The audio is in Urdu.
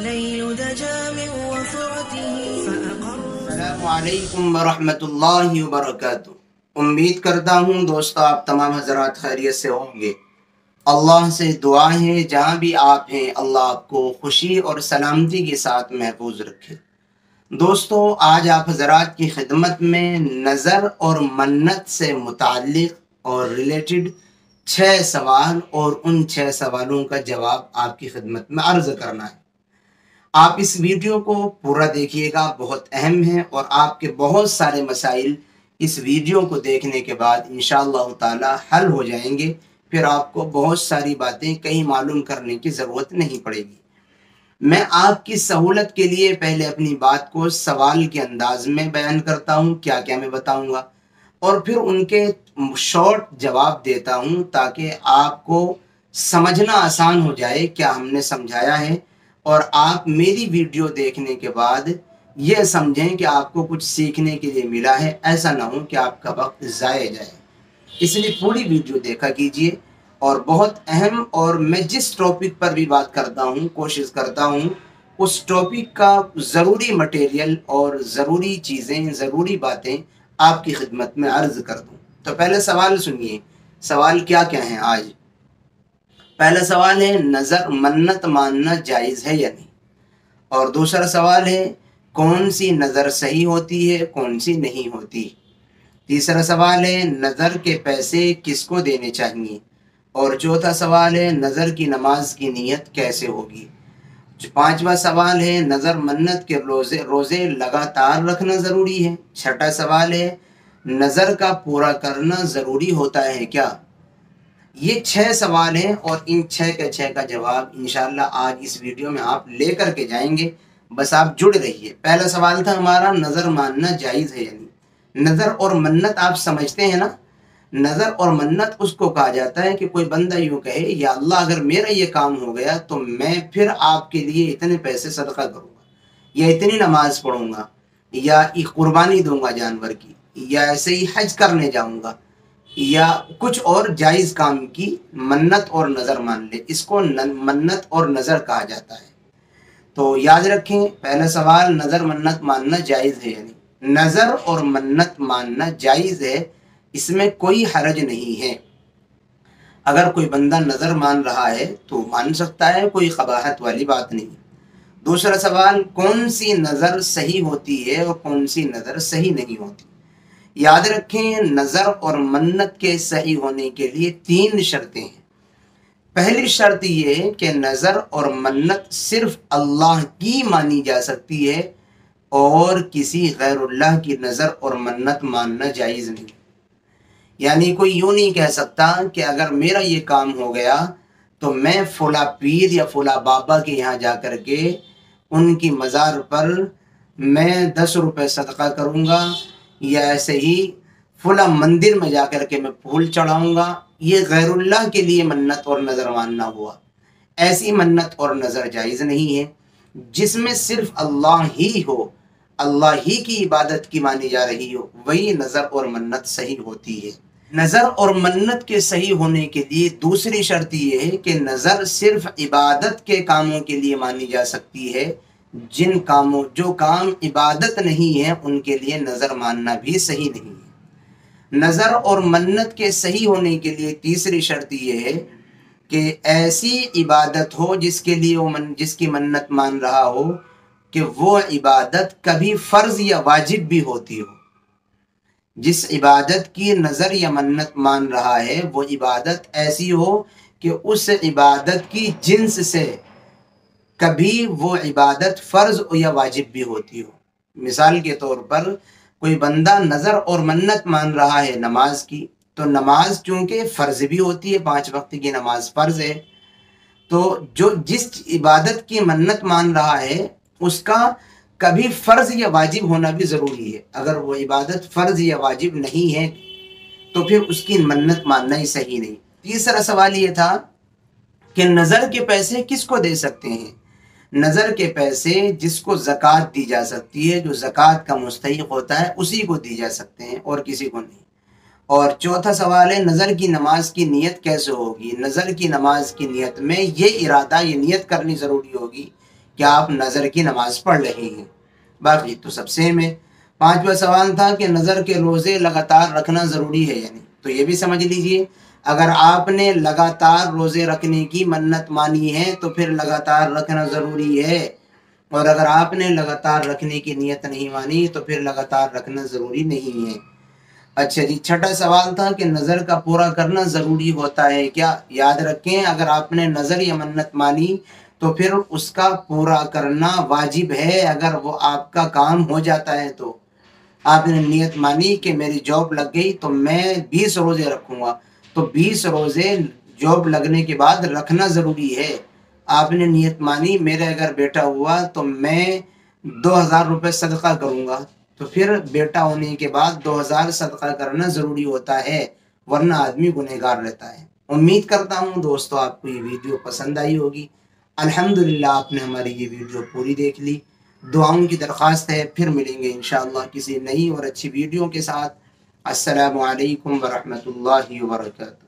والليل دجى من وفرته فأقر. السلام علیکم ورحمۃ اللہ وبرکاتہ۔ امید کرتا ہوں دوستو آپ تمام حضرات خیریت سے ہوں گے۔ اللہ سے دعا ہے جہاں بھی آپ ہیں اللہ آپ کو خوشی اور سلامتی کے ساتھ محفوظ رکھے۔ دوستو آج آپ حضرات کی خدمت میں نظر اور منت سے متعلق اور ریلیٹڈ 6 سوال اور ان 6 سوالوں کا جواب آپ کی خدمت میں عرض کرنا ہے۔ آپ اس ویڈیو کو پورا دیکھیے گا، بہت اہم ہے اور آپ کے بہت سارے مسائل اس ویڈیو کو دیکھنے کے بعد انشاءاللہ تعالی حل ہو جائیں گے۔ پھر آپ کو بہت ساری باتیں کہیں معلوم کرنے کی ضرورت نہیں پڑے گی۔ میں آپ کی سہولت کے لیے پہلے اپنی بات کو سوال کے انداز میں بیان کرتا ہوں، کیا کیا میں بتاؤں گا، اور پھر ان کے شارٹ جواب دیتا ہوں تاکہ آپ کو سمجھنا آسان ہو جائے کیا ہم نے سمجھایا ہے، اور آپ میری ویڈیو دیکھنے کے بعد یہ سمجھیں کہ آپ کو کچھ سیکھنے کے لیے ملا ہے، ایسا نہ ہو کہ آپ کا وقت ضائع جائے۔ اس لیے پوری ویڈیو دیکھا کیجئے، اور بہت اہم، اور میں جس ٹاپک پر بھی بات کرتا ہوں کوشش کرتا ہوں اس ٹاپک کا ضروری مٹیریل اور ضروری چیزیں، ضروری باتیں آپ کی خدمت میں عرض کر دوں۔ تو پہلے سوال سنیے، سوال کیا کیا ہیں آج۔ پہلا سوال ہے نظر منت ماننا جائز ہے یا نہیں، اور دوسرا سوال ہے کون سی نظر صحیح ہوتی ہے کون سی نہیں ہوتی۔ تیسرا سوال ہے نظر کے پیسے کس کو دینے چاہیے، اور چوتھا سوال ہے نظر کی نماز کی نیت کیسے ہوگی۔ پانچواں سوال ہے نظر منت کے روزے لگاتار رکھنا ضروری ہے۔ چھٹا سوال ہے نظر کا پورا کرنا ضروری ہوتا ہے کیا۔ یہ 6 سوال ہیں اور ان 6 کے 6 کا جواب انشاءاللہ آج اس ویڈیو میں آپ لے کر کے جائیں گے، بس آپ جڑ رہیے۔ پہلا سوال تھا ہمارا نظر ماننا جائز ہے یا نہیں۔ نظر اور منت آپ سمجھتے ہیں نا، نظر اور منت اس کو کہا جاتا ہے کہ کوئی بندہ یوں کہے یا اللہ اگر میرا یہ کام ہو گیا تو میں پھر آپ کے لیے اتنے پیسے صدقہ کروں گا، یا اتنی نماز پڑھوں گا، یا ایک قربانی دوں گا جانور کی، یا ایسے ہی حج کرنے جاؤں گا، یا کچھ اور جائز کام کی منت اور نظر مان لے، اس کو منت اور نظر کہا جاتا ہے۔ تو یاد رکھیں پہلا سوال نظر منت ماننا جائز ہے یا نہیں۔ نظر اور منت ماننا جائز ہے، اس میں کوئی حرج نہیں ہے۔ اگر کوئی بندہ نظر مان رہا ہے تو مان سکتا ہے، کوئی قباحت والی بات نہیں۔ دوسرا سوال کون سی نظر صحیح ہوتی ہے اور کون سی نظر صحیح نہیں ہوتی۔ یاد رکھیں نظر اور منت کے صحیح ہونے کے لیے 3 شرطیں ہیں۔ پہلی شرط یہ کہ نظر اور منت صرف اللہ کی مانی جا سکتی ہے، اور کسی غیر اللہ کی نظر اور منت ماننا جائز نہیں۔ یعنی کوئی یوں نہیں کہہ سکتا کہ اگر میرا یہ کام ہو گیا تو میں فلاں پیر یا فلاں بابا کے یہاں جا کر کے ان کی مزار پر میں 10 روپے صدقہ کروں گا، یا ایسے ہی فلاں مندر میں جا کر کے میں پھول چڑھاؤں گا۔ یہ غیر اللہ کے لیے منت اور نظر ماننا ہوا۔ ایسی منت اور نظر جائز نہیں ہے۔ جس میں صرف اللہ ہی ہو، اللہ ہی کی عبادت کی مانی جا رہی ہو، وہی نظر اور منت صحیح ہوتی ہے۔ نظر اور منت کے صحیح ہونے کے لیے دوسری شرط یہ ہے کہ نظر صرف عبادت کے کاموں کے لیے مانی جا سکتی ہے۔ جو کام عبادت نہیں ہے ان کے لیے نظر ماننا بھی صحیح نہیں ہے۔ نظر اور منت کے صحیح ہونے کے لیے تیسری شرط یہ ہے کہ ایسی عبادت ہو جس کے لیے جس کی منت مان رہا ہو کہ وہ عبادت کبھی فرض یا واجب بھی ہوتی ہو۔ جس عبادت کی نظر یا منت مان رہا ہے وہ عبادت ایسی ہو کہ اس عبادت کی جنس سے کبھی وہ عبادت فرض یا واجب بھی ہوتی ہو۔ مثال کے طور پر کوئی بندہ نظر اور منت مان رہا ہے نماز کی، تو نماز چونکہ فرض بھی ہوتی ہے، 5 وقت کی نماز فرض ہے، تو جس عبادت کی منت مان رہا ہے اس کا کبھی فرض یا واجب ہونا بھی ضروری ہے۔ اگر وہ عبادت فرض یا واجب نہیں ہے تو پھر اس کی منت ماننا ہی صحیح نہیں۔ تیسرا سوال یہ تھا کہ نظر کے پیسے کس کو دے سکتے ہیں۔ نظر کے پیسے جس کو زکوٰۃ دی جا سکتی ہے، جو زکوٰۃ کا مستحق ہوتا ہے اسی کو دی جا سکتے ہیں اور کسی کو نہیں۔ اور چوتھا سوال ہے نظر کی نماز کی نیت کیسے ہوگی۔ نظر کی نماز کی نیت میں یہ ارادہ، یہ نیت کرنی ضروری ہوگی کیا آپ نظر کی نماز پڑھ رہے ہیں؟ باقی تو سب سیم ہے۔ پانچواں سوال تھا کہ نظر کے روزے لگاتار رکھنا ضروری ہے یا نہیں، تو یہ بھی سمجھ لیجئے، اگر آپ نے لگاتار روزے رکھنے کی منت مانی ہے تو پھر لگاتار رکھنا ضروری ہے، اور اگر آپ نے لگاتار رکھنے کی نیت نہیں مانی تو پھر لگاتار رکھنا ضروری نہیں ہے۔ اچھا جی، چھٹا سوال تھا کہ نظر کا پورا کرنا ضروری ہوتا ہے کیا؟ یاد رکھیں، اگر آپ نے نظر یا منت مانی تو پھر اس کا پورا کرنا واجب ہے۔ اگر وہ آپ کا کام ہو جاتا ہے تو آپ نے نیت مانی کہ میری جاب لگ گئی تو میں 20 روزے رکھوں گا، تو 20 روزے جاب لگنے کے بعد رکھنا ضروری ہے۔ آپ نے نیت مانی میرے اگر بیٹا ہوا تو میں 2000 روپے صدقہ کروں گا، تو پھر بیٹا ہونے کے بعد 2000 صدقہ کرنا ضروری ہوتا ہے، ورنہ آدمی گنہگار رہتا ہے۔ امید کرتا ہوں دوستو آپ کو یہ ویڈیو پسند آئی ہوگی۔ الحمدللہ آپ نے ہماری یہ ویڈیو پوری دیکھ لی۔ دعاؤں کی درخواست ہے، پھر ملیں گے انشاءاللہ کسی نئی اور اچھی ویڈیو کے ساتھ۔ السلام علیکم ورحمۃ اللہ وبرکاتہ۔